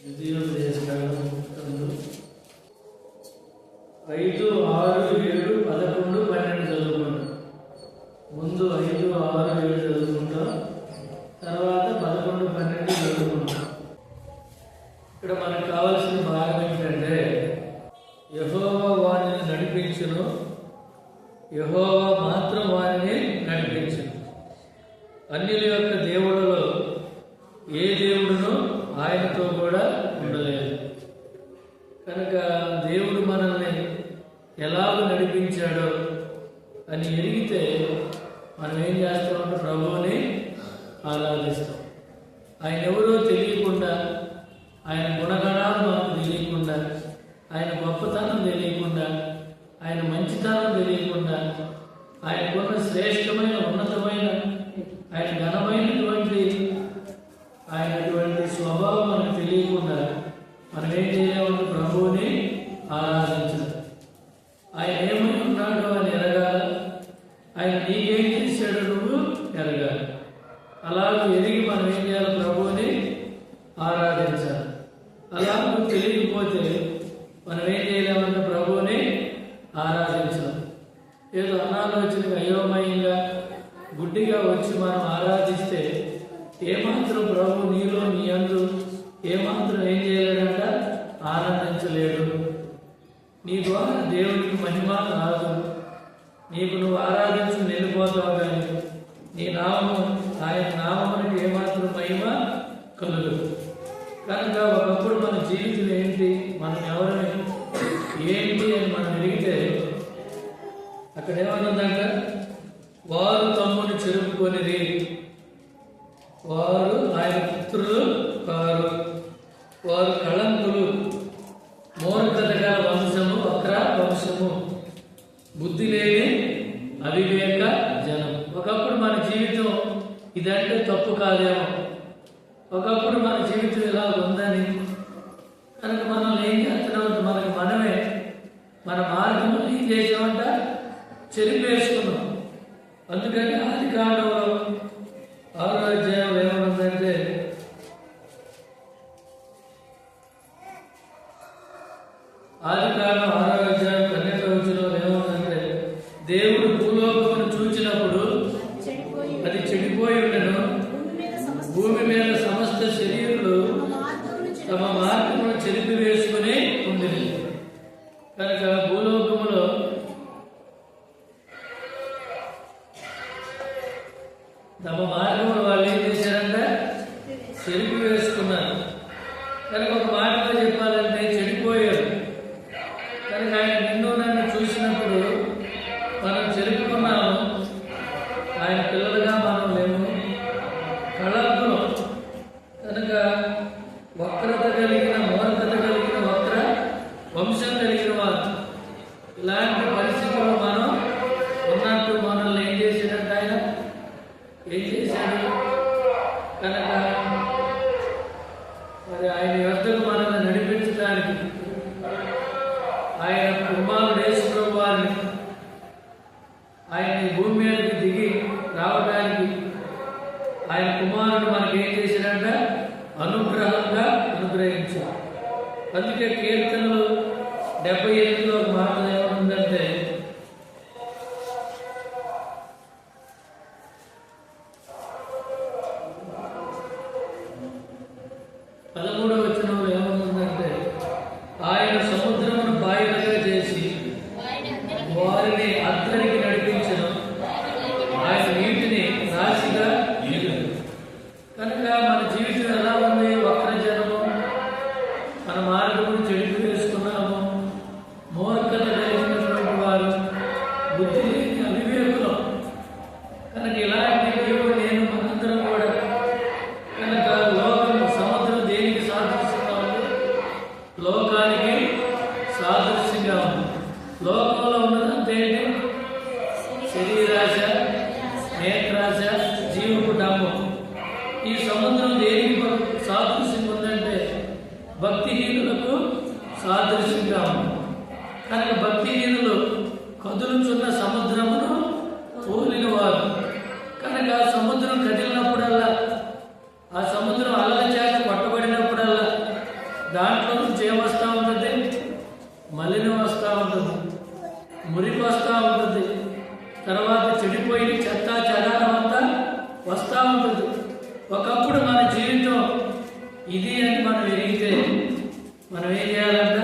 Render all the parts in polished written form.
ద్వితీయోపదేశకాండం 5, 6, 7, 11, 12 చదువుకుంటాం. ముందు 5, 6, 7 చదువుకుంటాం, తర్వాత 11, 12 చదువుకుంటాం. ఇక్కడ మనకు కావాల్సిన భాగం ఏంటంటే, యెహోవా వారిని నడిపించును, యెహోవా మాత్రం వారిని నడిపించును. అన్యుల యొక్క దేవుళ్ళలో ఏ దేవుడును ఆయనతో కూడా ఉండలేదు. కనుక దేవుడు మనల్ని ఎలాగ నడిపించాడో అని ఎరిగితే మనం ఏం చేస్తామంటే ప్రభువుని ఆరాధిస్తాం. ఆయన ఎవరో తెలియకుండా, ఆయన గుణగణాలు మనకు తెలియకుండా, ఆయన గొప్పతనం తెలియకుండా, ఆయన మంచితనం తెలియకుండా, ఆయనకున్న శ్రేష్టమైన ఉన్నతమైన ఆయన ఘనమైనటువంటి ఆయనటువంటి స్వభావం మనకు తెలియకుండా మనం ఏం చేయలేమంటే ప్రభువుని ఆరాధించాలి. ఆయన ఏమై ఉన్నాడో అని ఎరగాలి, ఆయన నీకేం చేశాడో నువ్వు ఎరగాలి. అలాగే ఎరిగి మనం ఏం చేయాలి? ప్రభువుని ఆరాధించాలి. అలా నువ్వు తెలియకపోతే మనం ఏం చేయలేమంటే ప్రభువుని ఆరాధించాలి. ఏదో అనాలోచనగా అయోమయంగా గుడ్డిగా వచ్చి మనం ఆరాధిస్తే ఏమాత్రం ప్రభు నీలో నీ అందు ఏమాత్రం ఏం చేయలేడంట? ఆనందించలేడు. నీ ద్వారా దేవుడికి మహిమ రాదు. నీకు నువ్వు ఆరాధించి వెళ్ళిపోతావు, కానీ నీ నామము ఆయన నామమునికి ఏమాత్రం మహిమ కలుగు. కనుక ఒకప్పుడు మన జీవితం ఏంటి, మనం ఎవరిని ఏంటి అని మనం అడిగితే అక్కడ ఏమన్నదంట? వారు తమ్ముని చెరుపుకొనిరి, వారు ఆయన పుత్రులు కారు, వారు కళంకులు, మూర్ఖత గల వంశము, వక్ర వంశము, బుద్ధి లేని అవివేక జనం. ఒకప్పుడు మన జీవితం ఇదంటే తప్పు కాదేమో, ఒకప్పుడు మన జీవితం ఇలా ఉందని కనుక మనం ఏం చేస్తున్నామంటే మనకు మనమే మన మార్గం ఏం చేసామంట? చెరిపేసుకున్నాం. అందుకని ఆదికాండంలో 6వ అధ్యాయంలో ఏమనుందంటే, ఆదికాండం 6వ అధ్యాయం 12వ వచనంలో ఏమనుందంటే, దేవుడు భూలోకమును చూచినప్పుడు అది చెడిపోయి ఉండెను, భూమి మీద సమస్త శరీరులు తమ మార్గమును చెరిపి వేసుకుని ఉండేది. కనుక భూలోకములో తమ మార్గంలో వాళ్ళు ఏం చేశారంటే చెరిపి వేసుకున్నారు. కనుక ఒక మాటలో చెప్పాలంటే చెడిపోయారు. కనుక ఆయన నిన్ను నన్ను చూసినప్పుడు మనం చెరుపుకున్నాము, ఆయన పిల్లలుగా మనం లేము, కళంకులం. కనుక వక్రత కలిగిన, మూర్ఖత కలిగిన, వక్ర వంశం కలిగిన వారు. ఇలాంటి పరిస్థితుల్లో మనం ఉన్నట్టు మనల్ని ఏం చేశాడంటే ఆయన ఏం చేశాడు? కనుక మరి ఆయన యొద్దకు మనల్ని నడిపించడానికి ఆయన కుమారుడు యేసు వారిని ఆయన భూమి మీదకి దిగి రావడానికి ఆయన కుమారుడు మనకి ఏం చేశాడంట? అనుగ్రహంగా అనుగ్రహించాడు. అందుకే కీర్తనలు 78లో ఒక మాట ఏముందంటే, పదమూడవ వచనంలో ఏమవుతుందంటే, ఆయన సముద్రమును బాయిలుగా చేసి వారిని అద్దరికి నడిపించను, ఆయన నీటిని రాశిగా నీరు. కనుక మన జీవితం ఎలా ఉంది? వక్రజనము, మన మార్గమును చెడిపి వేసుకున్నాము, మూర్ఖత కలిగినటువంటి వారు, బుద్ధి లేని అవివేకులం. కనుక ఇలాంటి దేవుడు నేను మనందరం కూడా. కనుక లోకము సముద్రం దేనికి సాదృశ్యంగా ఉంది? లోకానికి సాదృశ్యంగా ఉంది. లోకంలో ఉన్నదంతా ఏంటి? శరీరాశ, నేత్రాశ, జీవపు డంబం. ఈ సముద్రం దేనికి సాదృశ్యంగా ఉందంటే భక్తిహీనులకు సాదృశ్యంగా ఉంది. కనుక భక్తిహీనులు కదులుచున్న సముద్రమును పోలిన వారు. కనుక సముద్రం కదిలినప్పుడల్లా, ఆ సముద్రం అలల చేత కొట్టబడినప్పుడల్లా ఇది అని మనం ఎరిగితే మనం ఏం చేయాలంట?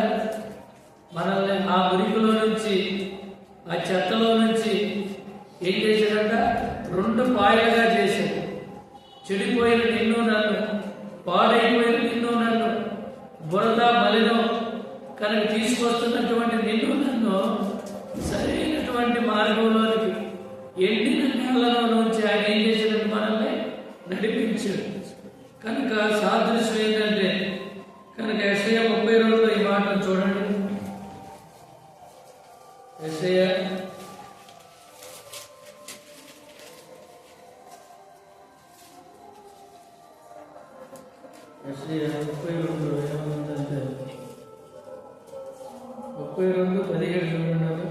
మనల్ని ఆ మురికిలో నుంచి, ఆ చెత్తలో నుంచి ఏం చేశాడంట? 2 పాయలుగా చేశాడు. చెడిపోయిన నిన్ను నన్ను, పాడైపోయిన నిన్ను నన్ను, బురద మలినం కనుక తీసుకొస్తున్నటువంటి నిన్ను నన్ను సరైనటువంటి మార్గంలోనికి, ఎండిన నేలలో నుంచి ఆయన ఏం చేశాడంటే మనల్ని నడిపించాడు. కనుక సాదృశ్యం ఏంటంటే, కనుక యెషయా 32లో ఈ మాటను చూడండి. యెషయా 32లో ఏమంటుందంటే 32:17 చూడండి.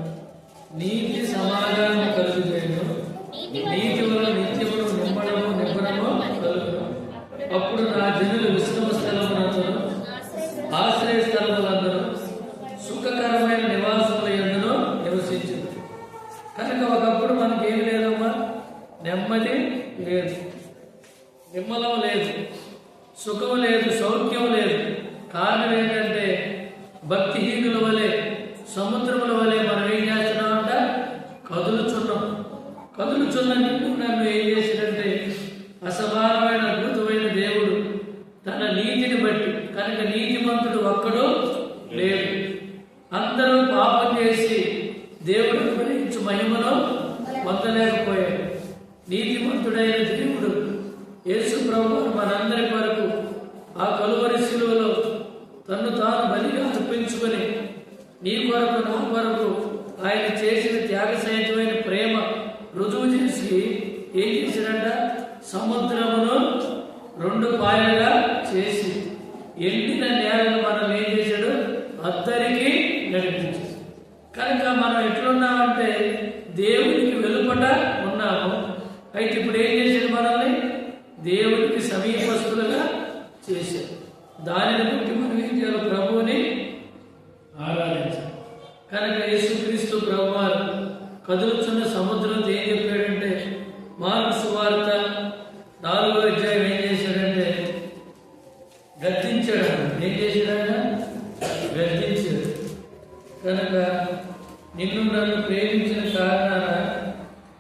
నీతి సమాధానం కలుగుతాను, నీతి వల్ల నిత్యమును నిమ్మడము నిబ్బరము కలుగును. అప్పుడు నా జనులు విశ్రమ స్థలమునందును ఆశ్రయ స్థలములందరూ సుఖకరమైన నివాసముల యందును నివసించింది. కనుక ఒకప్పుడు మనకి ఏం లేదమ్మా, నెమ్మది లేదు, నిమ్మలం లేదు, సుఖం లేదు, సౌఖ్యం లేదు. కారణం ఏంటంటే భక్తిహీనుల వలె, సముద్రముల వలె మనం ఏం చేస్తున్నామంట? కదులుచున్నాం. కదులుచున్న నిన్ను నన్ను ఏం చేసినంటే అసమానమైన అద్భుతమైన దేవుడు తన నీతిని బట్టి, కనుక నీతిమంతుడు ఒక్కడు లేడు, అందరూ పాపం చేసి దేవుడు గురించి మహిమను పొందలేకపోయాడు. నీతిమంతుడైన దేవుడు యేసు ప్రభువు మనందరి కొరకు ఆ కలువరి శిలువలో తన్ను తాను బలిగా అర్పించుకొని నీ కొరకు నా కొరకు ఆయన చేసిన త్యాగసహితమైన ప్రేమ రుజువు చేసి ఏం చేశాడంట? సముద్రమును 2 పాయలుగా చేసి ఎండిన నేలను మనం ఏం చేశాడు? అద్దరికి నడిపించాడు. కనుక మనం ఎట్లున్నామంటే దేవునికి వెలుపట ఉన్నాము. అయితే ఇప్పుడు ఏం చేశాడు? మనల్ని దేవునికి సమీపస్తులుగా చేశాడు. దానిని బట్టి మనం ఏం చేయాలి? ప్రభువుని ఆరాధించాలి. కనుక యేసుక్రీస్తు ప్రభువారు కదులుతున్న సముద్రంతో ఏం చెప్పాడంటే, మార్కు సువార్త 4వ అధ్యాయం ఏం చేశాడంటే గద్దించాడు. ఏం చేశాడైనా? గద్దించాడు. కనుక నిన్ను నన్ను ప్రేమించిన కారణాన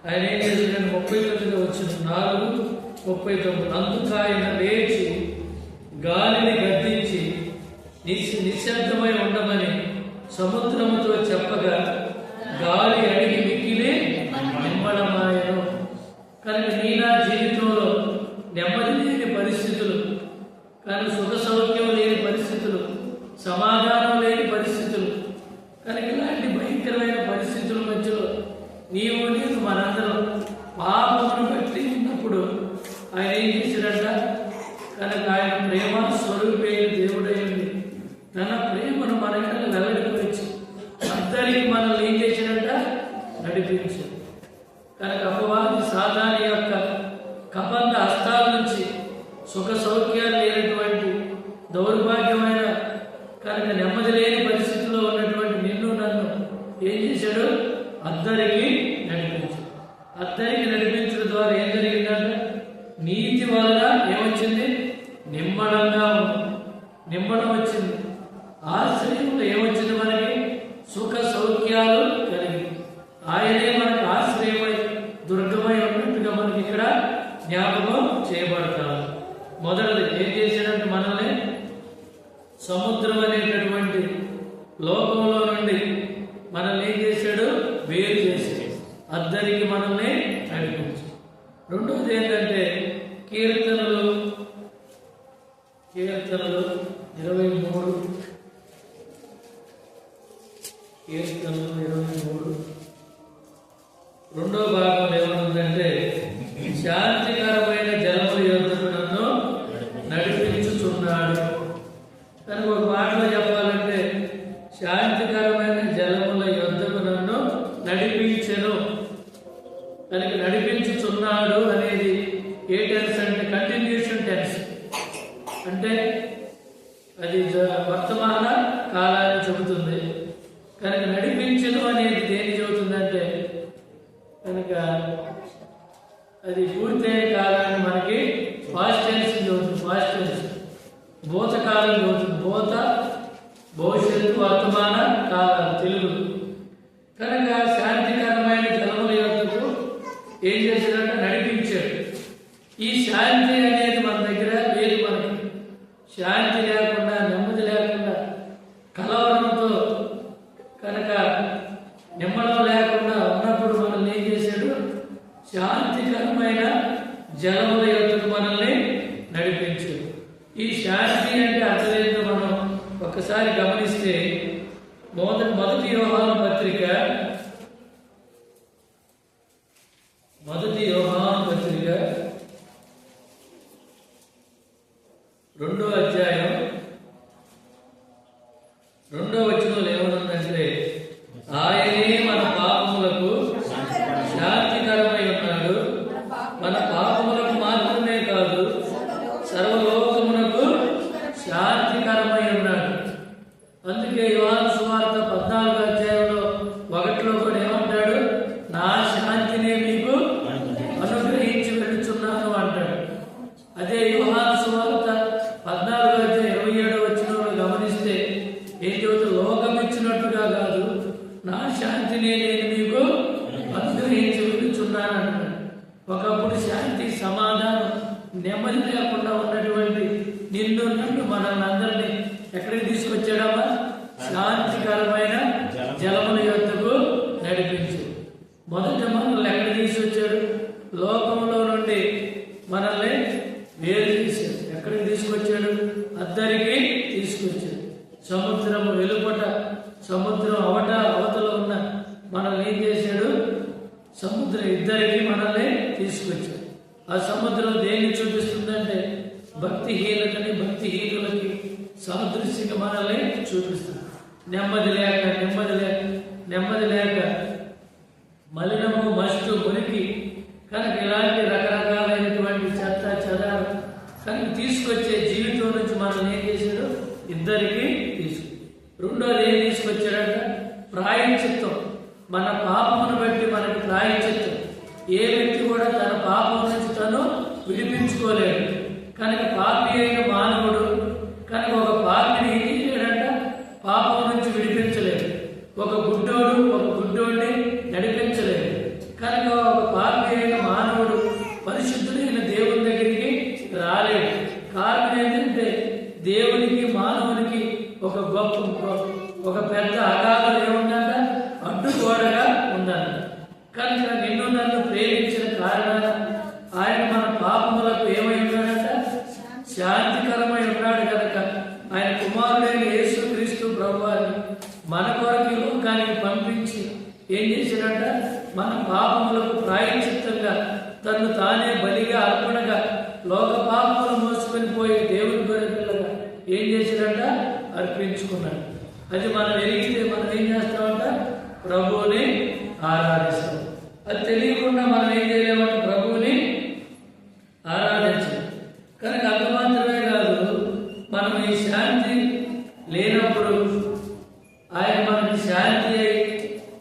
ఆయన ఏం చేశాడు? 39 వచ్చిన 4:39 అందుకు ఆయన లేచి గాలిని గద్దించి నిశ్శబ్దమై ఉండమని సముద్రముతో చెప్పగా గాలి అడిగి మిక్కిలి నిమ్మడమాయను. కనుక నా జీవితంలో నెమ్మది లేని పరిస్థితులు, కానీ సుఖ సౌఖ్యం లేని పరిస్థితులు, సమాధానం లేని పరిస్థితులు, కనుక ఇలాంటి భయంకరమైన పరిస్థితుల మధ్యలో నీవు నేను మనందరం పాపమును బట్టి ఉన్నప్పుడు ఆయన ఏం చేశాడంట? కనుక ఆయన ప్రేమ స్వరూపైన దేవుడైంది తన ప్రేమను మన మీద వెల్లడిపరిచి అందరికి మనల్ని ఏం చేశాడంట? నడిపించాడు. కనుక అపవాది సాతాను యొక్క కబంధ హస్తాల నుంచి సుఖ సౌఖ్యాలు లేనటువంటి దౌర్భాగ్యమైన, కనుక నెమ్మది లేని పరిస్థితిలో ఉన్నటువంటి నిన్ను నన్ను ఏం చేశాడు? అద్దరికి నడిపించాడు. అద్దరికి నడిపించడం ద్వారా ఏం జరిగిందంటే నీతి వలన ఏమొచ్చింది? నిమ్మడం వచ్చింది. ఆశ్రయంలో ఏమొచ్చింది? మనకి సుఖ సౌఖ్యాలు కలిగి ఆయనే మనకు ఆశ్రయమై దుర్గమై ఉన్నట్టుగా మనకి ఇక్కడ జ్ఞాపకం చేయబడతారు. మొదటిది ఏం చేశాడంటే మనల్ని సముద్రం అనేటటువంటి లోకంలో నుండి మనల్ని ఏం చేశాడు? వేరు చేసి అద్దరికి మనల్ని నడిపించాడు. రెండవది ఏంటంటే కీర్తనలు 23 రెండవ భాగంలో ఏమనుందంటే శాంతికరమైన జలముల యొద్దకు నన్ను నడిపించుచున్నాడు. కనుక ఒక మాటలో చెప్పాలంటే శాంతికరమైన జలముల యొద్దకు నన్ను నడిపించెను. కనుక నడిపించుచున్నాడు అనేది ఏ టెన్స్ అంటే కంటిన్యూషన్ టెన్స్, అంటే అది వర్తమాన కాలాన్ని చెబుతుంది. కనుక నడిపించను అనేది దేని చెబుతుందంటే కనుక అది పూర్తయిన కాలాన్ని మనకి ఫాస్ట్ టెన్స్ చెబుతుంది. ఫాస్ట్ టెన్స్ భూతకాలం అవుతుంది. భూత, భవిష్యత్తు, వర్తమాన కాలం తెలుగు. కనుక శాంతికరమైన జలముల యొద్దకు ఏం చేశాడంటే నడిపించాడు. ఈ శాంతి అనేది మన దగ్గర లేదు. మనకి శాంతి లేకుండా, నెమ్మది లేకుండా, కలవరంతో కనుక నిమ్మడం లేకుండా ఉన్నప్పుడు మనల్ని ఏం చేశాడు? శాంతికరమైన జలముల యొద్దకు మనల్ని నడిపించాడు. ఈ శాంతి అంటే అర్థమైందో మనం ఒక్కసారి గమనిస్తే మొదటి యోహాను పత్రిక 2వ అధ్యాయం 2వ వచనంలో ఏమనుందంటే, ఆయనే మన పాపములకు శాంతికరమై ఉన్నాడు. మన పాపములకు మాత్రమే కాదు, సర్వలోకమునకు శాంతికరమై ఉన్నాడు. అందుకే యోహాను సువార్త 14వ అధ్యాయంలో 1లో కూడా ఏమంటాడు? నా శాంతిని మీకు అనుగ్రహించి వెళుచున్నాను అంటాడు. అదే యోహాను సువార్త 14వ అధ్యాయం 27వ వచనంలో గమనిస్తే ఏం చెబుతుంది? లోకం ఇచ్చినట్టుగా కాదు, నా శాంతిని నేను మీకు అనుగ్రహించి వెళుచున్నాను అంటాడు. ఒకప్పుడు శాంతి, సమాధానం, నెమ్మది లేకుండా ఉన్నటువంటి నిన్ను నన్ను మనల్ని అందరినీ ఎక్కడికి తీసుకొచ్చాడమ్మా? శాంతికరమైన జలముల యొద్దకు నడిపించు. మొదట మనల్ని ఎక్కడికి తీసుకొచ్చాడు? లోకంలో నుండి మనల్ని వేరు చేశాడు. ఎక్కడికి తీసుకొచ్చాడు? అద్దరికి తీసుకొచ్చాడు. సముద్రం వెలుపట, సముద్రం అవతల ఉన్న మనల్ని ఏం చేశాడు? సముద్రం ఇద్దరికి మనల్ని తీసుకొచ్చాడు. ఆ సముద్రం దేన్ని చూపిస్తుందంటే భక్తిహీనతని, భక్తిహీనులకి సాదృశ్యంగా మనల్ని చూపిస్తుంది. నెమ్మది లేక మలినము, మస్టు, మురికి కనుక ఇలాంటి రకరకాలైనటువంటి చెత్త చెదారం కనుక తీసుకొచ్చే జీవితం నుంచి మనల్ని ఏం చేశాడు? ఇద్దరికి తీసుకు. రెండోది ఏం తీసుకొచ్చాడంట? ప్రాయశ్చిత్తం. మన పాపమును బట్టి మనకి ప్రాయశ్చిత్తం. ఏ వ్యక్తి కూడా తన పాపం నుంచి తను విడిపించుకోలేడు. కనుక పాపి అయిన మానవుడు కనుక ఒక పాపిని ఏం చేయలేడంట? పాపం నుంచి విడిపించలేడు. ఒక గుడ్డోడిని నడిపించలేడు. కనుక ఒక పాపి అయిన మానవుడు పరిశుద్ధుడైన దేవుని దగ్గరికి రాలేడు. కారణం ఏంటంటే దేవునికి మానవునికి ఒక పెద్ద అగాధం ఏముందంట? అడ్డుగోడగా ఉందంట. కనుక నిన్ను నన్ను ప్రేమించిన కారణాన ఆయన మన పాపములకు ఏమై ఉన్నాడంట? శాంతికరమై ఉన్నాడు. కనుక ఆయన కుమారుడైన యేసుక్రీస్తు ప్రభువారిని మన కొరకు లోకానికి పంపించి ఏం చేశాడంట? మన పాపములకు ప్రాయశ్చిత్తంగా తను తానే బలిగా, అర్పణగా, లోక పాపములు మోసుకొని పోయి దేవుని గొర్రెపిల్లగా ఏం చేశాడంట? అర్పించుకున్నాడు. అది మనం ఎరిగితే మనం ఏం చేస్తామంట? ప్రభువుని ఆరాధిస్తాం. అది తెలియకుండా మనం ఏం చేయలేమంటే ప్రభువుని ఆరాధించాలి. కనుక అంత మాత్రమే కాదు, మనం ఈ శాంతి లేనప్పుడు ఆయన మనకి శాంతి అయి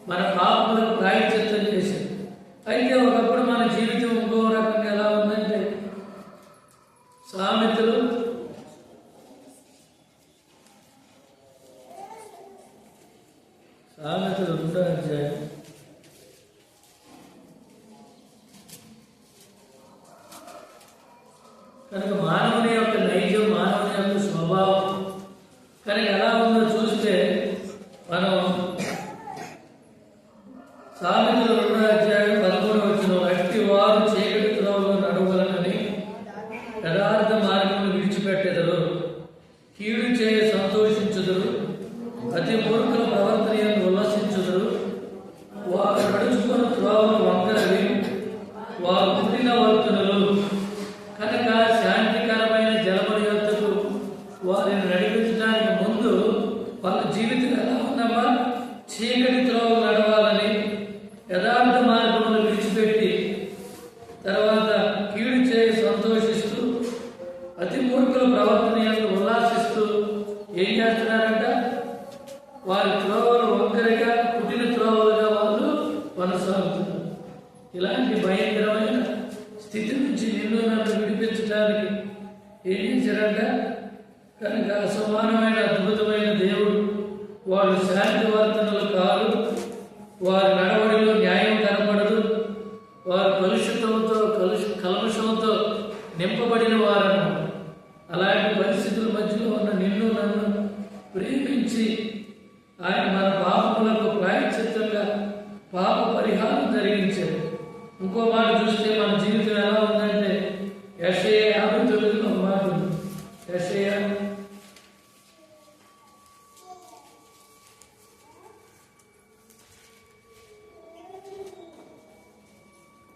మన పాపములకు ప్రాయశ్చిత్తం చేశాడు. అయితే ఒకప్పుడు మన జీవితం ఇంకో రకంగా ఎలా ఉందంటే, సామెతలు 2వ అధ్యాయం 'కనుక మానవుని యొక్క నైజం, మానవుని యొక్క స్వభావం కనుక ఎలా ఉందో చూస్తే మనం సామెతలు 2వ అధ్యాయం 13వ వచనం, అట్టి వారు చీకటి త్రోవలో నడవలనని యథార్థ మార్గమును విడిచిపెట్టెదరు, కీడు చేయ సంతోషించుదురు, అతి మూర్ఖుల ప్రవర్తన యందు ఉల్లసించుదురు. వారు నడుచుకున్న త్రోవలు వంకరవి, వారు పుట్టిన వర్తనలు. కనుక శాంతికరమైన జలముల యొద్దకు వారిని నడిపించడానికి ముందు వాళ్ళ జీవితం ఎలా ఉందమ్మా? చీకటి త్రోవలు నడవాలని, యథార్థ మార్గములు విడిచిపెట్టి, తర్వాత కీడు చేయ సంతోషిస్తూ, అతి మూర్ఖుల ప్రవర్తన యందు ఉల్లాసిస్తూ ఏం చేస్తున్నారంట? వారి త్రోవలు వంకరగా, పుట్టిన త్రోవలుగా వాళ్ళు కొనసాగుతున్నారు. ఇలాంటి భయంకరమైన స్థితి నుంచి నిన్ను నన్ను విడిపించడానికి ఏం చేశారంట? కనుక అసమానమైన అద్భుతమైన దేవుడు. వాడు శాంతివర్తనలు కాదు, వారి నడవడిలో న్యాయం కనపడదు, వారు కలుషంతో నింపబడిన వారను. అలాంటి పరిస్థితుల మధ్యలో ఉన్న నిన్ను నన్ను ప్రేమించి ఆయన మన పాపములకు ప్రాయశ్చిత్తంగా పాప పరిహారం జరిగించాడు. ఇంకో మాట చూస్తే మన జీవితం ఎలా ఉందంటే యెషయా 59 మాట ఉంది. యెషయా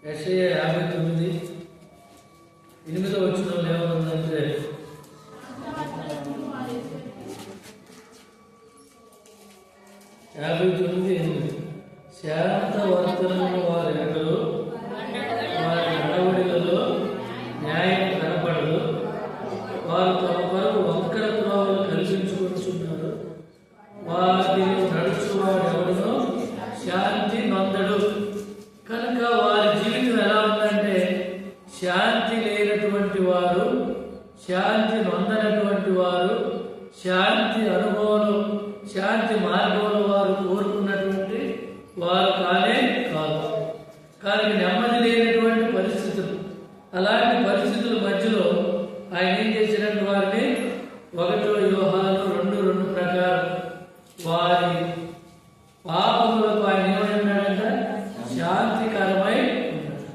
59:8 వచనంలో ఏముందంటే శాంత వర్తనము వారెక్కడో వారి నడవడిలలో న్యాయం కనపడదు, వారు తమ కొరకు వంకర త్రోవలు కల్పించుకుంటున్నారు, వారిని నడుచువాడెవడనో శాంతి నొందడు. కనుక వారి జీవితం ఎలా ఉందంటే శాంతి లేనటువంటి వారు, శాంతి నొందనటువంటి వారు, శాంతి అనుభవం శాంతి మార్గంలో వారు కోరుకున్నటువంటి వారు కానే కాదు. కానీ నెమ్మది లేనటువంటి పరిస్థితులు, అలాంటి పరిస్థితుల మధ్యలో ఆయన ఏం చేసినట్టు వారిని 1 యోహాను 2:2 ప్రకారం వారి పాపములకు ఆయన ఏమన్నాడంట? శాంతికరమై ఉన్నాడు.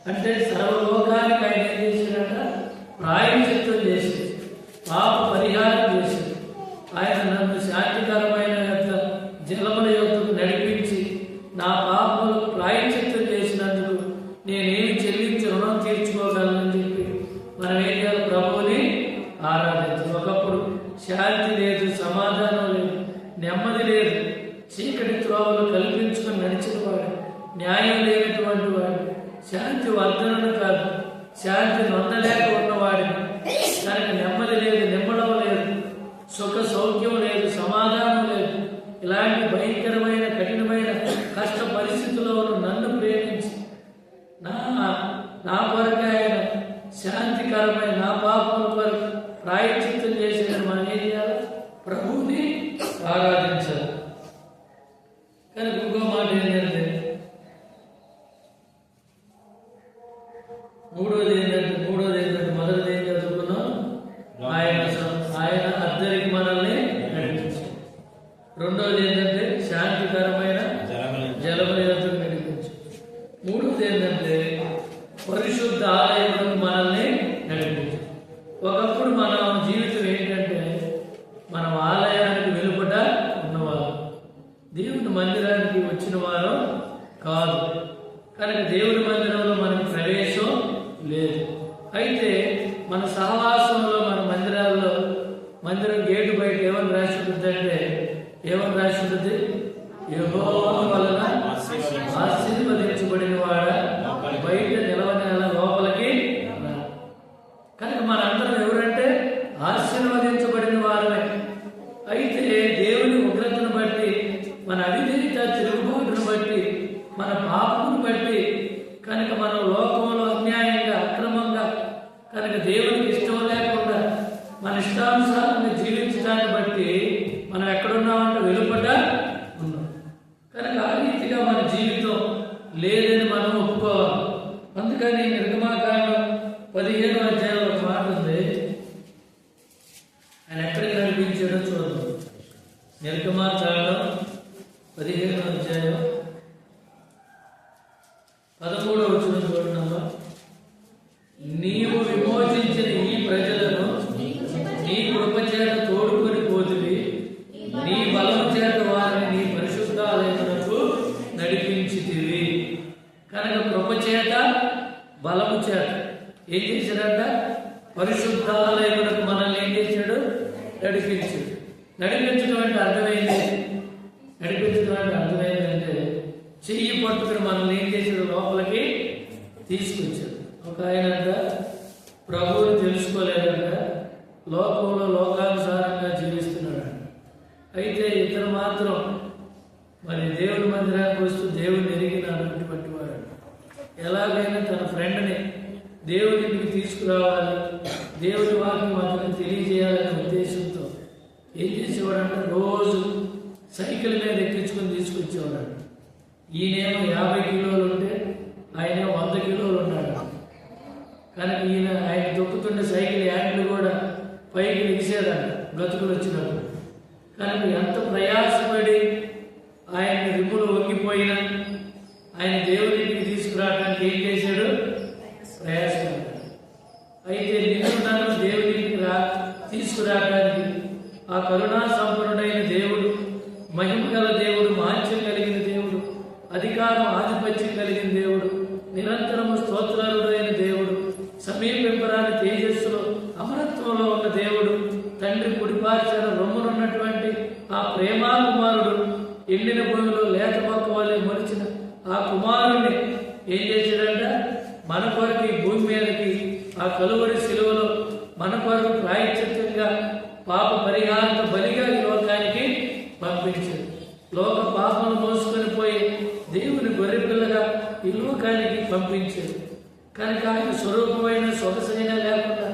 అంటే సర్వలోకానికి ఆయన ఏం చేశాడంట? ప్రాయశ్చిత్తం చేసి పాప పరిహారం చేసి ఆయన నన్ను శాంతికరమైన జలముల యొద్దకు నడిపించి నా పాపములకు ప్రాయశ్చిత్తం చేసినందుకు నేనేమి చెల్లించి రుణం తీర్చుకోగలనని చెప్పి మనం ఏం చేయాలి? ప్రభువుని ఆరాధించాలి. ఒకప్పుడు శాంతి లేదు, సమాధానం లేదు, నెమ్మది లేదు, చీకటి త్రోవలు కల్పించుకొని నడిచిన వాడు, న్యాయం లేనటువంటి వాడు, శాంతి వర్ధనను కాదు శాంతి నొందలేక ఉన్నవాడిని. దానికి నెమ్మది లేదు, నిమ్మడం లేదు, సుఖ సౌఖ్యం లేదు, సమాధానం లేదు. ఇలాంటి భయంకరమైన కఠినమైన కష్ట పరిస్థితుల్లో నన్ను ప్రేమించి నా కొరకు ఆయన శాంతికరమైన నా పాపముల కొరకు ప్రాయశ్చిత్తం చేసేదని మనం ఏం చేయాలి? ప్రభువుని ఆరాధించాలి. కానీ ఇంకో మాట ఏంటంటే మూడోది ఏంటంటే మొదటిది ఏం చదువుకున్నాం? ఆయన అద్దరికి మనల్ని నడిపించారు. రెండోది ఏంటంటే శాంతికరమైన జలముల యొద్దకు నడిపించారు. మూడోది ఏంటంటే పరిశుద్ధ ఆలయం మనల్ని నడిపించారు. ఒకప్పుడు మన జీవితం ఏంటంటే మనం ఆలయానికి వెలుపట ఉన్నవారు, దేవుని మందిరానికి వచ్చిన వారు కాదు. కనుక దేవుని మందిరంలో మనకు ప్రవేశం లేదు. అయితే మన సహవాసంలో మన మందిరాల్లో మందిరం గేటు బయట ఏమని రాసి ఉంటుంది అంటే ఏమని రాసి ఉంటుంది? యెహోవా వలన ఆశీర్వదించబడిన వాడ బయట నిలవని లోపలికి. కనుక మనందరం ఎవరంటే ఆశీర్వదించబడిన వారమే. అయితే దేవుని ఉగ్రతను బట్టి, మన అవిధేయత తిరుగుబాటును బట్టి, మన పాపమును బట్టి కనుక మనం లోకంలో అన్యాయంగా అక్రమంగా కనుక దేవునికి ఇష్టం లేకుండా మన ఇష్టానుసారంగా జీవించడాన్ని బట్టి మనం ఎక్కడున్నామంటే వెలుపట ఉన్నాం. కనుక ఆ రీతిగా మన జీవితం లేదని మనం ఒప్పుకోవాలి. అందుకని నిర్గమాకాండం 15వ అధ్యాయంలో ఒక మాట ఉంది. ఆయన ఎక్కడికి నడిపించాడో చూద్దాం. నిర్గమాకాండం 15వ అధ్యాయం 13వ వచనం చూడండి. నీవు విమోచించిన ఈ ప్రజలను నీ కృప చేత తోడుకొని పోతివి, నీ బలము చేత వారిని నీ పరిశుద్ధాలయమునకు నడిపించితివి. కనుక కృప చేత బలము చేత ఏం చేశాడంట? పరిశుద్ధాలయమునకు మనల్ని ఏం చేశాడు? నడిపించాడు. నడిపించడం అంటే అర్థమైంది. నడిపించడం అంటే అర్థమైందంటే చెయ్యి పట్టుకుని మనల్ని ఏం చేశాడు? లోపలికి తీసుకొచ్చాడు. ఒక ఆయన ప్రభువుని తెలుసుకోలేదంట, లోకంలో లోకానుసారంగా జీవిస్తున్నాడు. అయితే ఇతను మాత్రం మరి దేవుని మందిరానికి వస్తూ దేవుని ఎరిగినటువంటి వాడు. ఎలాగైనా తన ఫ్రెండ్ని దేవునికి తీసుకురావాలి, దేవుని వాక్యం అతనికి తెలియజేయాలనే ఉద్దేశం ఏం చేసేవాడంటే రోజు సైకిల్ మీద ఎక్కించుకొని తీసుకొచ్చేవాడు. ఈయనేమో 50 కిలోలు ఉంటే ఆయన 100 కిలోలు ఉన్నాడు. కానీ ఆయన దొక్కుతుండే సైకిల్ హ్యాండ్లు కూడా పైకి ఎగిసేదాడు గతుకులు వచ్చినప్పుడు. కానీ ఎంత ప్రయాసపడి ఆయన రిమ్ములు వంగిపోయినా ఆయన దేవునికి తీసుకురావడానికి ఏం చేశాడు? ప్రయాసపడ్డాడు. అయితే నిన్ను నన్ను దేవునికి తీసుకురావడానికి ఆ కరుణా సంపన్నుడైన దేవుడు, మహిమ గల దేవుడు, మాంచ్యం కలిగిన దేవుడు, అధికారం ఆధిపత్యం కలిగిన దేవుడు, నిరంతరము స్తోత్రాలుడైన దేవుడు, సమీపింపరాని తేజస్సులో అమరత్వంలో ఉన్న దేవుడు, తండ్రి కుడిపార్చిన రొమ్మునున్నటువంటి ఆ ప్రేమా కుమారుడు, ఎండిన భూమిలో లేత మొక్క వలె మొలిచిన ఆ కుమారుణ్ణి ఏం చేశాడంట? మన కొరకు ఈ భూమి మీదకి ఆ కలువరి శిలువలో మన కొరకు ప్రాయశ్చిత్తంగా పాప పరిహారంతో బలిగా ఈ లోకానికి పంపించాడు. లోక పాపను మోసుకొని పోయి దేవుని గొర్రెపిల్లగా ఈ లోకానికి పంపించాడు. కనుక ఆయన స్వరూపమైన సొగసైన లేకుండా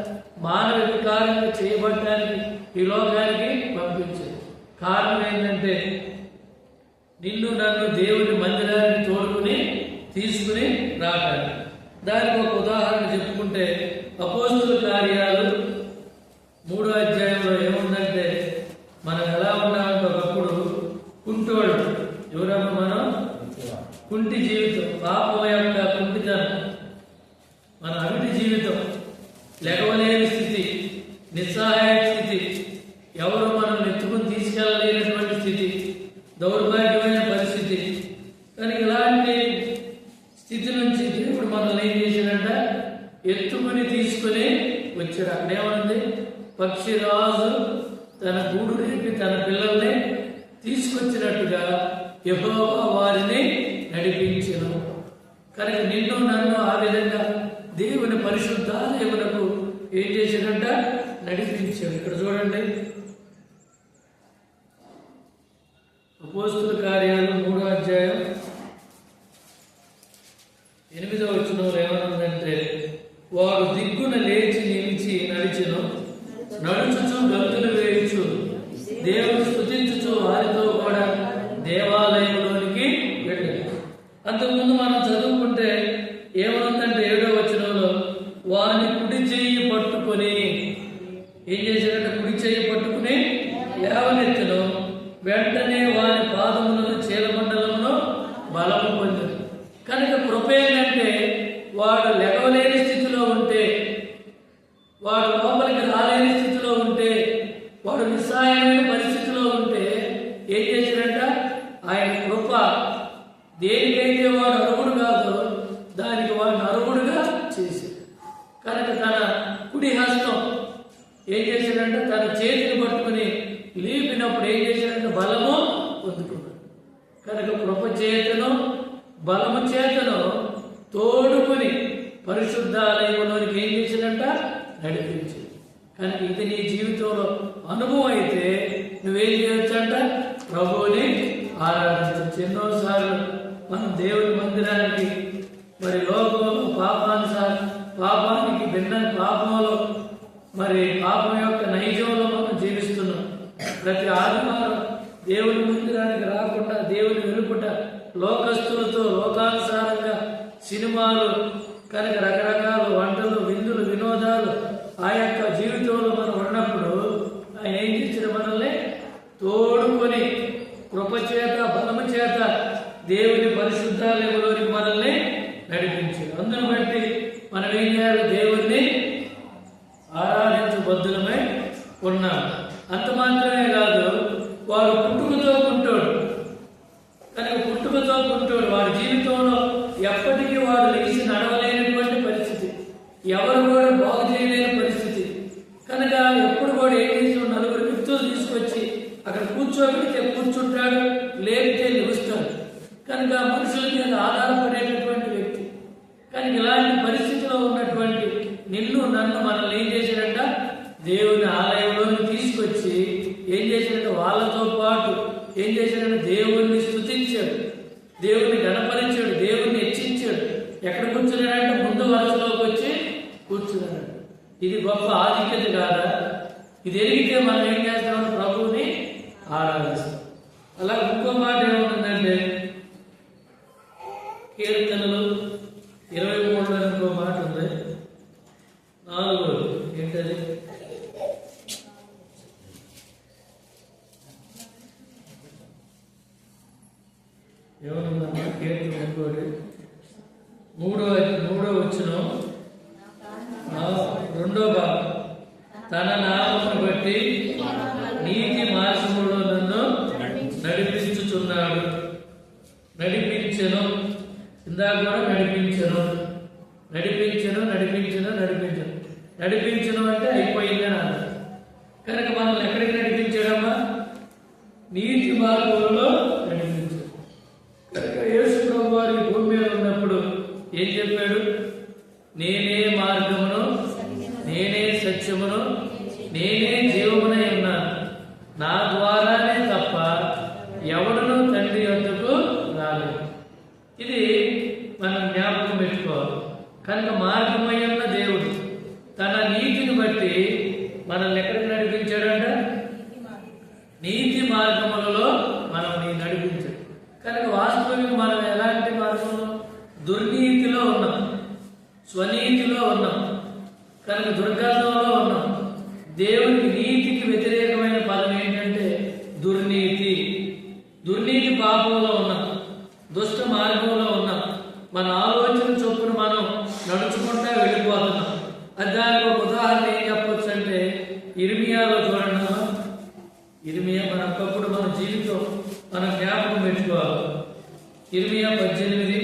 మానవ వికారంగా చేయబడటానికి ఈ లోకానికి పంపించాడు. కారణం ఏంటంటే నిన్ను నన్ను దేవుని మందిరానికి తోడుకుని తీసుకుని రావడానికి. దానికి ఒక ఉదాహరణ చెప్పుకుంటే అపోస్తుల కార్యాలు 3వ అధ్యాయంలో ఏముందంటే, మనం ఎలా ఉన్నామంటే ఒకప్పుడు కుంటోడు. ఎవరమ్మా మనం? కుంటి జీవితం, పాపం యొక్క కుంటితనం, మన అవిటి జీవితం, లెగవలేని స్థితి, నిస్సహాయ స్థితి, ఎవరు మనం ఎత్తుకుని తీసుకెళ్ళలేనటువంటి స్థితి, దౌర్భాగ్యమైన పరిస్థితి. కానీ ఇలాంటి స్థితి నుంచి దేవుడు మనల్ని ఏం చేశాడంట? ఎత్తుకుని తీసుకుని వచ్చాడు. అక్కడేముంది? పక్షిరాజు తన గూడు రేపి తన పిల్లల్ని తీసుకొచ్చినట్టుగా యెహోవా వారిని నడిపించెను. కనుక నిన్ను నన్ను ఆ విధంగా దేవుని పరిశుద్ధాలయమునకు ఏం చేశాడంట? నడిపించాడు. ఇక్కడ చూడండి, అపోస్తుల కార్యాలు 3వ అధ్యాయం 8వ వచనంలో ఏమనుందంటే, వాడు దిగ్గున లేచి నిలిచి నడిచెను, నడుచుచు గంతులు వేయుచు దేవుని స్తుతించుచు వారితో కూడా దేవాలయంలోనికి వెళ్ళాడు. అంతకుముందు మనం చదువుకుంటే ఏమనుందంటే 7వ వచనంలో, వాని కుడి చెయ్యి పట్టుకొని ఏం చేశాడంటే? కుడి చెయ్యి పట్టుకుని లేవనెత్తను, వెంటనే వాని పాదములను చీలమండలంలో బలము పొందాడు. కనుక కృప ఏంటంటే, వాడు లెగవలేని స్థితిలో ఉంటే, వాడు లోపలికి రాలేని స్థితిలో ఉంటే, వాడు నిస్సహాయమైన పరిస్థితిలో ఉంటే ఏం చేశాడంట? ఆయన కృప దేనికైతే వాడు అర్హుడు కాదో దానికి వాడిని అర్హుడుగా చేశాడు. కనుక తన కుడి హస్తం ఏం చేశాడంటే? తన చేతిని పట్టుకుని లేపినప్పుడు ఏం చేశాడంటే? బలము పొందుకున్నాడు. కనుక కృప చేతను బలము చేతను తోడుకుని పరిశుద్ధాలయంలోనికి ఏం చేశాడంట? నడిపించింది. కనుక ఇది నీ జీవితంలో అనుభవం అయితే నువ్వేం చేయొచ్చంట? ప్రభువుని ఆరాధించవచ్చు. ఎన్నోసార్లు మనం దేవుని మందిరానికి మరి లోకంలో పాపానికి భిన్న పాపంలో మరి పాపం యొక్క నైజంలో మనం జీవిస్తున్నాం. ప్రతి ఆదివారం దేవుని మందిరానికి రాకుండా దేవుని వెలుపుట లోకస్తులతో లోకానుసారంగా సినిమాలు, కనుక రకరకాల వంటలు, విందులు, వినోదాలు ఆ యొక్క జీవితంలో మనం ఉన్నప్పుడు ఆయన ఏం చేసిన? మనల్ని తోడుకొని కృపచేత బలము చేత దేవుని పరిశుద్ధాలయంలోనికి మనల్ని నడిపించాడు. అందును బట్టి మనం ఏం చేయాలి? దేవుణ్ణి ఆరాధించు బద్దులమై ఉన్నాం. అంత మాత్రమే కాదు, వాడు పుట్టుకతో కుంటాడు. కనుక పుట్టుకతో కుంటాడు. వాడి జీవితంలో ఎప్పటికీ వాడు లేచి నడవలేనటువంటి పరిస్థితి, ఎవరు కూడా బాగు చేయలేని పరిస్థితి. కనుక ఎప్పుడు కూడా ఏం చేసి 4 వ్యక్తులు తీసుకొచ్చి అక్కడ కూర్చోబెడితే కూర్చుంటాడు, లేపితే నిలుస్తాడు. కనుక మనుషుల మీద ఆధారపడేటటువంటి వ్యక్తి. కానీ ఇలాంటి పరిస్థితిలో ఉన్నటువంటి నిన్ను నన్ను మనల్ని ఏం చేశాడంట? దేవుని ఆలయంలోకి తీసుకొచ్చి ఏం చేశాడంటే? వాళ్ళతో పాటు ఏం చేశాడంటే? దేవుణ్ణి స్తుతించాడు, దేవుణ్ణి గణపరిచాడు, దేవుణ్ణి హెచ్చించాడు. ఎక్కడ కూర్చున్నాడంటే? ముందు వరుసలోకి వచ్చి కూర్చున్నాడు. ఇది గొప్ప ఆధిక్యత కాదా? ఇది ఎరిగితే మనం ఏం చేస్తామంటే ప్రభువుని ఆరాధిస్తాం. అలా ఇంకో మాట ఏముంటుందంటే కీర్తనలు 23లో ఇంకో మాట ఉంది, 4 ఏంటది? ఏమనుందమ్మా కీర్తన ఇంకోటి 3వ వచనం 2వ భాగం. తన నామమును బట్టి నీతి మార్గములో నన్ను నడిపించుచున్నాడు. నడిపించెను, ఇందాక కూడా నడిపించెను అంటే అయిపోయిందని అన్నారు. కనుక మనల్ని ఎక్కడికి నడిపించాడమ్మా? నీతి మార్గంలో నడిపించాడు. కనుక యేసు ప్రభువు వారు ఈ భూమి మీద ఉన్నప్పుడు ఏం చెప్పాడు? నేనే మార్గమును, నేనే సత్యమును, నేనే జీవమునై ఉన్నాను. నా ద్వారానే తప్ప ఎవడునూ తండ్రి వద్దకు రాలేదు. ఇది మనం జ్ఞాపకం పెట్టుకోవాలి. కనుక మార్గమై ఉన్న దేవుడు తన నీతిని బట్టి మనల్ని ఎక్కడికి నడిపించాడంట? నీతి మార్గములలో మనం నడిపించాడు. కనుక వాస్తవంగా మనం ఎలాంటి మార్గంలో? దుర్నీతిలో ఉన్నాం, స్వనీతిలో ఉన్నాం, కనుక దుర్గంధంలో ఉన్నాం. దేవునికి నీతికి వ్యతిరేకమైన పదం ఏంటంటే దుర్నీతి. దుర్నీతి పాపంలో ఉన్నాం, దుష్ట మార్గంలో ఉన్నాం. మన ఆలోచన చొప్పున మనం నడుచుకుంటా వెళ్ళిపోతున్నాం. అది దానికి ఒక ఉదాహరణ ఏం చెప్పొచ్చు అంటే ఇర్మియాలో చూడండి. ఇర్మియా ఒకప్పుడు మన జీవితం మనం జ్ఞాపకం పెట్టుకోవాలి. ఇర్మియా 18.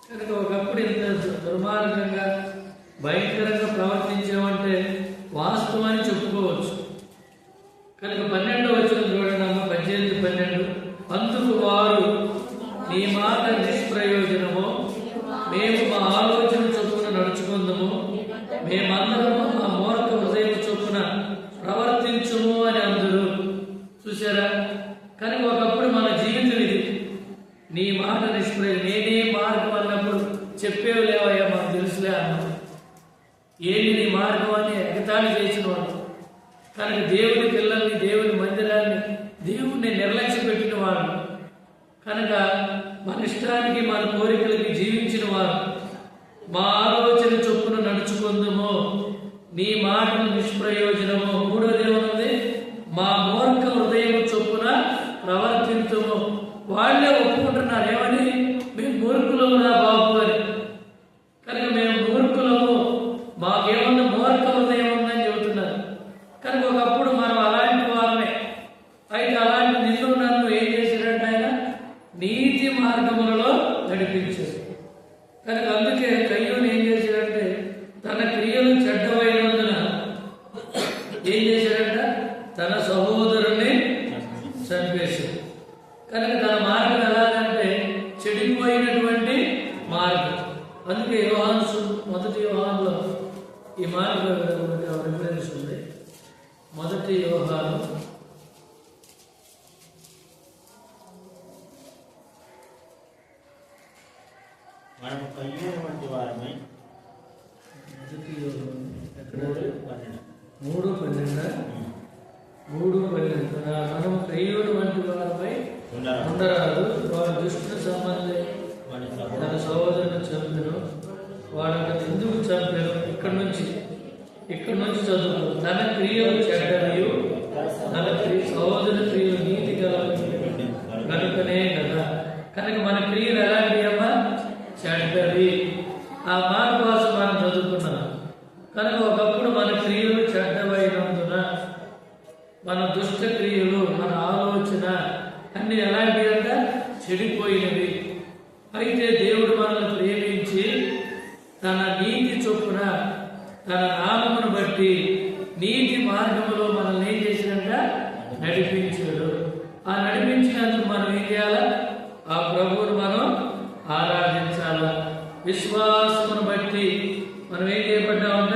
కనుక ఒకప్పుడు ఇంత దుర్మార్గంగా భయంకరంగా ప్రవర్తించామంటే వాస్తవాన్ని చెప్పుకోవచ్చు. కనుక 12వ వచనం చూడండి అమ్మ, 18:12. అందుకు వారు నీ మాట నిష్ప్రయోజనము, మేము మా ఆలోచన చొప్పున నడుచుకుందాము, మేమందరము మా మూర్ఖ హృదయం చొప్పున ప్రవర్తించుము అని అందరూ. చూసారా? కనుక ఒకప్పుడు మన జీవితం ఇది. నీ మాట నిష్ప్రయోజనం, నేనే మార్గం అన్నప్పుడు చెప్పేవి లేవయ్యా మాకు తెలుసులే అన్నాడు. ఏంటి నీ మార్గం అని ఎగతాళి చేసిన వాడు. కనుక దేవుని పిల్లల్ని, దేవుని మందిరాన్ని, దేవుణ్ణి నిర్లక్ష్య పెట్టిన వాడు. కనుక మన ఇష్టానికి మన కోరికలకి జీవించిన వారు. మా ఆలోచన చొప్పున నడుచుకుందాము, నీ మాటలు నిష్ప్రయోజనము. 3వది ఏమన్నది? మా మూర్ఖ హృదయం చొప్పున ప్రవర్తించము. వాళ్ళే ఒప్పుకుంటున్నారు ఏమని? మేము మూర్ఖులము రా బాబు అని. కనుక మేము మూర్ఖులము, మాకేమన్నా మూర్ఖ హృదయం ఉందని చెబుతున్నారు. కనుక ఒకప్పుడు మనం అలాంటి వారమే. అయితే అలాంటి నిన్ను నన్ను ఏం చేశారంటే ఆయన నీతి మార్గములలో నడిపించారు. కనుక అందుకే కయ్యూని ఏం చేశాడంటే తన క్రియలు చెడ్డమైనందున ఏం చేశాడంట? తన సహోదరుని చంపేశాడు. కనుక తన మార్గం ఎలాగంటే చెడిపోయినటువంటి మార్గం. అందుకే మొదటి యోహానులో ఈ మార్గం రిఫరెన్స్ ఉంది. మొదటి యోహాను 3:12. మనం కయ్యూరు వంటి వారిపై ఉండరాదు. వాడు దుష్టుల సంబంధి తన సహోదరుని చంపెను. వాడు ఎందుకు చంపాను? ఇక్కడి నుంచి చదువు. తన క్రియలు చెడ్డవి, తన సహోదరుని క్రియలు నీతి గలవి కనుకనే కదా. కనుక మన క్రియలు ఎలాంటివి అమ్మా? చెడ్డవి. ఆ మాట కోసం మనం చదువుకున్నాం. కనుక ఒకప్పుడు మన క్రియలు చెడ్డవైనందున మన దుష్ట క్రియలు, మన ఆలోచన అన్ని ఎలాంటివి అంట? చెడిపోయినవి. అయితే దేవుడు మనల్ని ప్రేమించి తన నీతి చొప్పున, తన నామమును బట్టి నీతి మార్గములో మనల్ని ఏం చేసినంట? నడిపించాడు. ఆ నడిపించినందుకు మనం ఏం చేయాలా? ఆ ప్రభువును మనం ఆరాధించాలా. విశ్వాసమును బట్టి మనం ఏం చేయబడ్డామంట?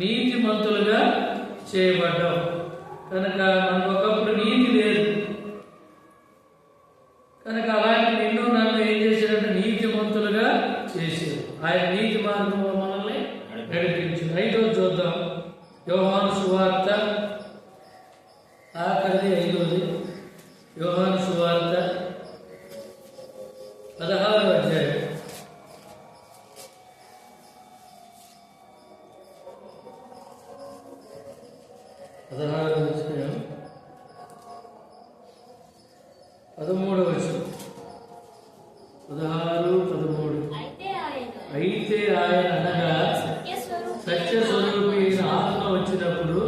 నీతిమంతులుగా చేయబడ్డాం. కనుక మనకు ఒకప్పుడు నీతి లేదు. కనుక అలాంటి నిన్ను నన్ను ఏం చేశాడంటే నీతిమంతులుగా చేశాడు. ఆయన నీతి మార్గంలో మనల్ని నడిపించాడు. 5వ చూద్దాం. యోహాను సువార్త ఆఖరిది 5వది. యోహాను సువార్త 16వ అధ్యాయం 16వ అధ్యాయం 13వ వచనం. 16-13. అయితే ఆయన అనగా సత్యస్వరూపి ఆత్మ వచ్చినప్పుడు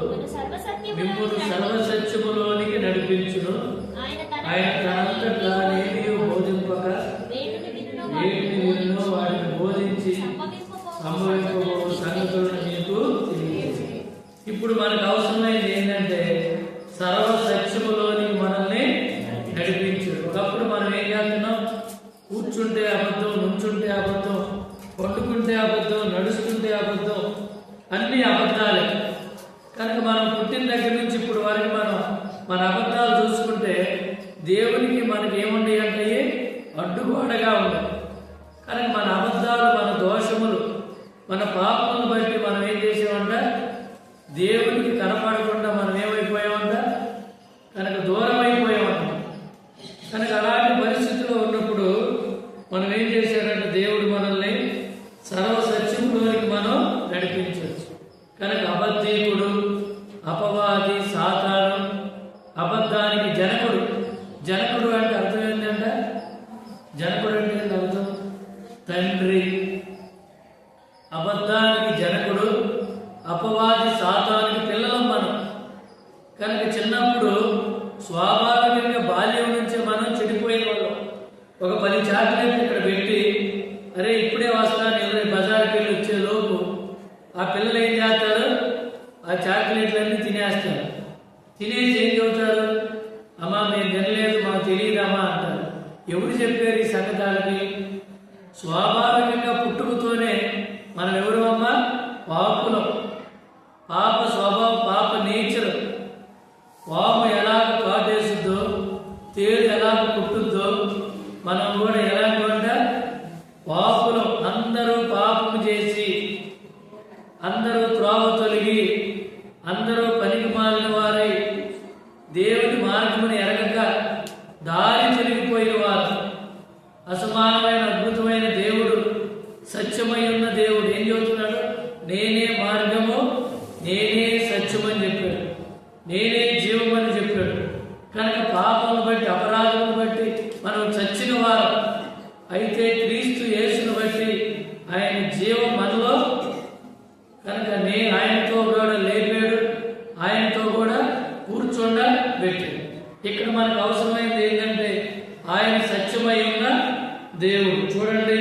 మిమ్మల్ని సర్వసత్యములోనికి నడిపించును. ఆయన తనంతట తానేది బోధింపక వేటిని వినునో వాటిని బోధించి సంభవింపబో సంగతులను మీకు తెలియజేసి. ఇప్పుడు మనకు అవసరమైనది ఏంటంటే సర్వసత్యములోనికి మనల్ని నడిపించు. ఒకప్పుడు మనం ఏం చేస్తున్నాం? కూర్చుంటే అబద్ధం, నుంచుంటే అబద్ధం, పట్టుకుంటే అబద్ధం, నడుస్తుంటే అబద్ధం, అన్ని అబద్ధాలే. కనుక మనం పుట్టిన దగ్గర నుంచి ఇప్పుడు వరకు మన అబద్ధాలు చూసుకుంటే దేవునికి మనకి ఏముండే అంటే అడ్డుగోడగా ఉంది. కనుక మన అబద్ధాలు, మన దోషములు, మన పాపములను బట్టి మనం ఏం చేసామంట? దేవునికి కనపడకుండా మనం ఏమైపోయామంట? కనుక దూరం అయిపోయామంట. కనుక అలాంటి పరిస్థితిలో ఉన్నప్పుడు మనం ఏం చేశారంటే దేవుడు మనల్ని సర్వసత్యంలోనికి మనం నడిపించవచ్చు. కనుక అబద్ధీకుడు, అపవాది, సాతాను, అబద్ధానికి జనకుడు. జనకుడు అంటే అర్థం ఏంటంట? జనకుడు అంటే ఏంటి అర్థం? తండ్రి. అబద్ధానికి జనకుడు, అపవాది, సాతానికి పిల్లలం మనం. కనుక చిన్నప్పుడు స్వాభావికంగా బాల్యం నుంచే మనం చెడిపోయిన వాళ్ళం. ఒక 10 చాక్లెట్లు ఇక్కడ పెట్టి, అరే ఇప్పుడే వస్తాను ఎవరి బజార్కి వెళ్ళి వచ్చే లోపు ఆ పిల్లలు ఏం చేస్తారు? ఆ చాక్లెట్లన్నీ తినేస్తారు. తినేసి ఏం చెబుతారు? అమ్మా మేము తినలేదు, మాకు తెలియదమ్మా అంటారు. ఎవరు చెప్పారు ఈ సంగతాలకి? స్వాభావికంగా పుట్టుకతోనే మనం ఎవరు అమ్మా? పాపులం. పాప స్వభావం, పాప నేచర్. పాము ఎలాగ కాటేస్తుందో, తేలు ఎలాగ పుట్టుద్దో, మనం కూడా ఎలాంటి వంట? పాపులం. అందరూ పాపము చేసి, అందరూ త్రోవ తొలగి, అందరూ పనికి మాలిన వారై, దేవుని మార్గమును ఎరగక దారి తొలగిపోయిన వారు. అసమానమైన అద్భుతమైన దేవుడు, సత్యమై ఉన్న దేవుడు ఏం చెబుతున్నాడు? నేనే మార్గము, నేనే సత్యమని చెప్పాడు, నేనే జీవమని చెప్పాడు. కనుక పాపమును బట్టి, అపరాధమును బట్టి మనం చచ్చిన వారు. అయితే క్రీస్తు యేసును బట్టి ఆయన జీవం మనలో, కనుక ఆయనతో కూడా లేపాడు, ఆయనతో కూడా కూర్చోబెట్టాడు. ఇక్కడ మనకు అవసరమైనది ఏంటంటే ఆయన సత్యమై ఉన్న దేవుడు. చూడండి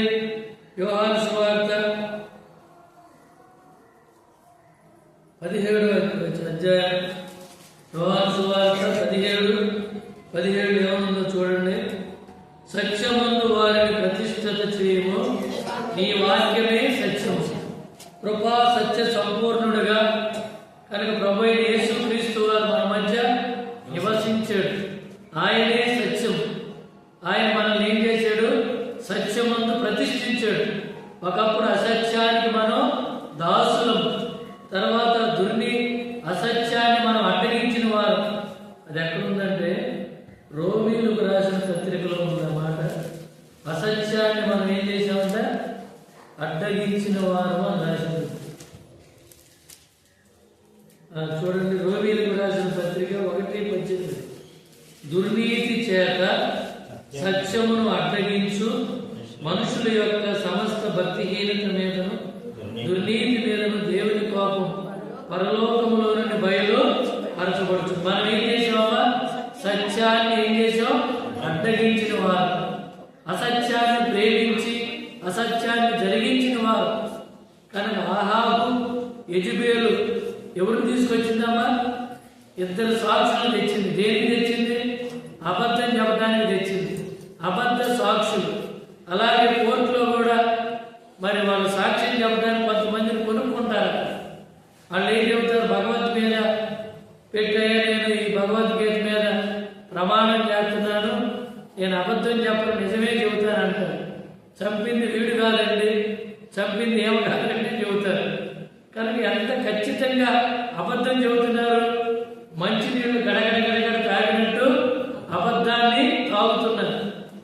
యోహాను సువార్త 17వ అధ్యాయం. యోహాను సువార్త 17 ఏమనుందో చూడండి. సత్యమందు వారిని ప్రతిష్ఠిత చేయము, నీ వాక్యమే సత్యము. కృపా సత్య సంపూర్ణుడుగా కనుక ప్రభు అయిన యేసుక్రీస్తు వారు మన మధ్య నివసించాడు. ఆయనే సత్యం. ఆయన మనల్ని ఏం చేశాడు? సత్యమందు ప్రతిష్ఠించాడు. ఒకప్పుడు అసత్యానికి మనం దాసులం, తర్వాత అసత్యాన్ని మనం అడ్డగించిన వారు. అది ఎక్కడుందంటే రోమీలకు రాసిన పత్రికలో ఉందన్నమాట. అసత్యాన్ని మనం ఏం చేసామంటే అడ్డగించిన వారు అని రాసింది. చూడండి రోమీలకు రాసిన పత్రిక 1:18. దుర్నీతి చేత సత్యమును అడ్డగించు మనుషుల యొక్క సమస్త భక్తిహీనత మీదను దుర్నీతి మీదను దేవుని కోపం పరలోకములో నుండి బయలు పరచబడుచు. మనం ఏం చేసామా? సత్యాన్ని ఏం చేసాం? అడ్డగించిన వారు. అసత్యాన్ని ప్రేమించి అసత్యాన్ని జరిగించిన వారు. కనుక ఆహాబు, యెజెబెలు ఎవరు తీసుకొచ్చిందమ్మా? 2 సాక్షులు తెచ్చింది. దేనికి తెచ్చింది? అబద్ధం చెప్పడానికి తెచ్చింది. అబద్ధ సాక్షులు. అలాగే కోర్టులో కూడా మరి వాళ్ళు సాక్ష్యం చెప్పడానికి కొంతమందిని కొనుక్కుంటారు. వాళ్ళు ఏం చెబుతారు? భగవద్గీత పెట్టాయా, నేను ఈ భగవద్గీత మీద ప్రమాణం చేస్తున్నాను, నేను అబద్ధం చెప్పను, నిజమే చెబుతాను అంటారు. చంపింది వీడు కాదండి, చంపింది ఏమో కాదండి చెబుతారు. కనుక ఎంత ఖచ్చితంగా అబద్ధం చెబుతున్నారు. మంచి నీళ్లు గడగడ తాగినట్టు అబద్ధాన్ని తాగుతున్నారు.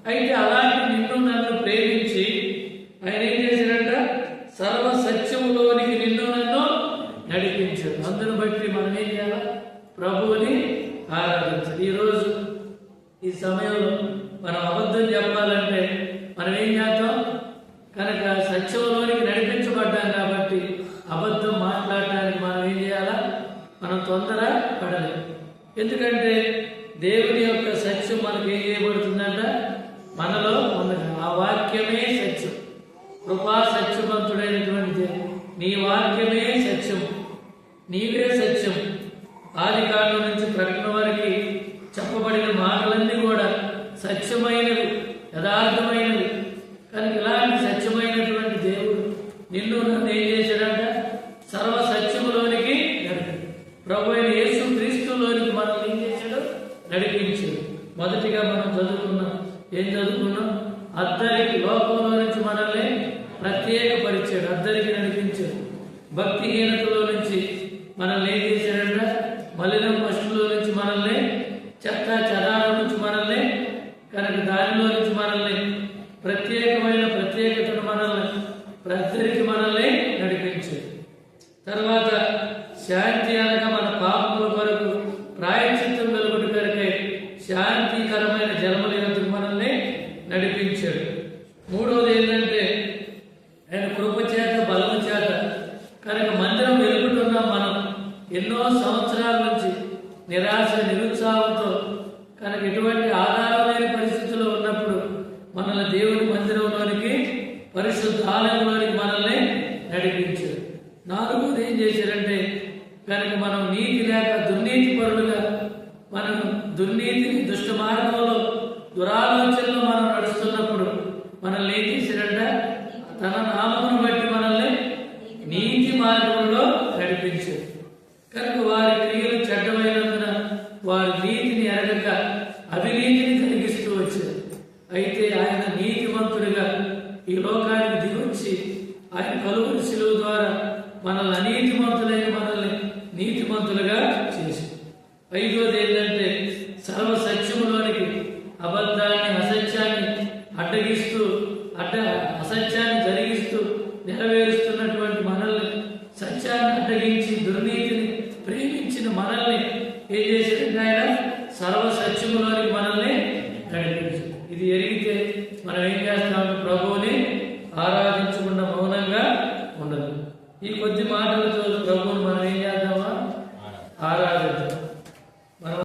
అయితే అలాంటి నిన్ను నన్ను ప్రేమించి ఆయన ఏం చేశారంట? సర్వ సత్యములోనికి నిన్ను నన్ను నడిపించాడు. అందును బట్టి మనం ఏం చేయాలి? ప్రభువుని ఆరాధించాలి. ఈరోజు ఈ సమయంలో మనం అబద్ధం చెప్పాలంటే మనం ఏం చేద్దాం? కనుక సత్యంలోనికి నడిపించబడ్డాం కాబట్టి అబద్ధం మాట్లాడటానికి మనం ఏం చేయాలా? మనం తొందర పడలేము. ఎందుకంటే దేవుని యొక్క సత్యం మనకు ఏం చేయబడుతుందంట? మనలో ఉన్నది. ఆ వాక్యమే సత్యం. కృపా సత్యవంతుడైనటువంటి నీ వాక్యమే సత్యం, నీవే సత్యం. ఆది కాండం నుంచి ప్రకటన వరకు చెప్పబడిన మాటలన్నీ కూడా సత్యమైనవి, యథార్థమైనవి. కానీ ఇలాంటి సత్యమైనటువంటి దేవుడు నిన్ను నన్ను ఏం చేశాడంట? సర్వ సత్యములోనికి నడిపాడు. ప్రభు అయిన యేసు క్రీస్తులోనికి మనం ఏం చేశాడు? నడిపించాడు. మొదటిగా మనం ఏం చదువుకున్నాం? అద్దరికి, లోకంలో నుంచి మనల్ని ప్రత్యేకపరిచాడు, అద్దరికి నడిపించాడు. భక్తిహీనతలో నుంచి మనల్ని ఏం చేశాడంట? మలినం పశువులో నుంచి మనల్ని, చెత్త చెదారం నుంచి మనల్ని, కనుక దానిలో నుంచి మనల్ని, ప్రత్యేకతను మనల్ని, అద్దరికి మనల్ని నడిపించాడు. తర్వాత శాంతి అనగా మన పాపముల కొరకు ప్రాయశ్చిత్తం కలుగుట కొరకే శాంతికరమైన జన్మలేనందుకు మనల్ని నడిపించాడు. మూడవది ఏంటంటే ఆయన కృప చేత, బలము చేత. కనుక మందిరం వెలుగుతున్నాం మనం ఎన్నో సంవత్సరాల నుంచి నిరాశ నిరుత్సాహంతో, కనుక ఎటువంటి ఆధారం లేని పరిస్థితుల్లో ఉన్నప్పుడు మనల్ని దేవుని మందిరంలోనికి, పరిశుద్ధ ఆలయంలోనికి మనల్ని నడిపించారు. నాలుగోది ఏం చేశారంటే కనుక మనం నీతి లేక దుర్నీతి పరులుగా, మనం దుర్నీతిని, దుష్ట మార్గంలో, దురాలోచనలో మనం నడుస్తున్నప్పుడు మనల్ని ఏం చేశారంట? తన నామమును బట్టి మనల్ని నీతి మార్గంలో నడిపించారు. కనుక వారి క్రియలు చెడ్డమైనందున వారి నీతిని ఎరగక అవినీతిని కలిగిస్తూ వచ్చారు. అయితే ఆయన నీతిమంతుడిగా ఈ లోకానికి దిగొచ్చి ఆయన కలువరి శిలువ ద్వారా మనల్ని అనీతిమంతులైన మనల్ని నీతిమంతులుగా చేసి. ఐదోది ఏంటంటే సర్వ సత్యములోనికి అబద్ధాన్ని, అసత్యాన్ని అడ్డగిస్తూ, అసత్యాన్ని జరిగిస్తూ నెరవేరుస్తున్నటువంటి మనల్ని, సత్యాన్ని అడ్డగించి దుర్నీతిని ప్రేమించిన మనల్ని ఏం చేశారంటే ఆయన సర్వ సత్యములోనికి మనల్ని నడిపించారు. ఇది ఎరిగితే మనం ఏం చేస్తామంటే ప్రభువుని ఆరాధించకుండా మౌనంగా ఉండదు. ఈ కొద్ది మాటలతో ప్రభువుని మనం ఏం చేద్దామా? ఆరాధిద్దాం.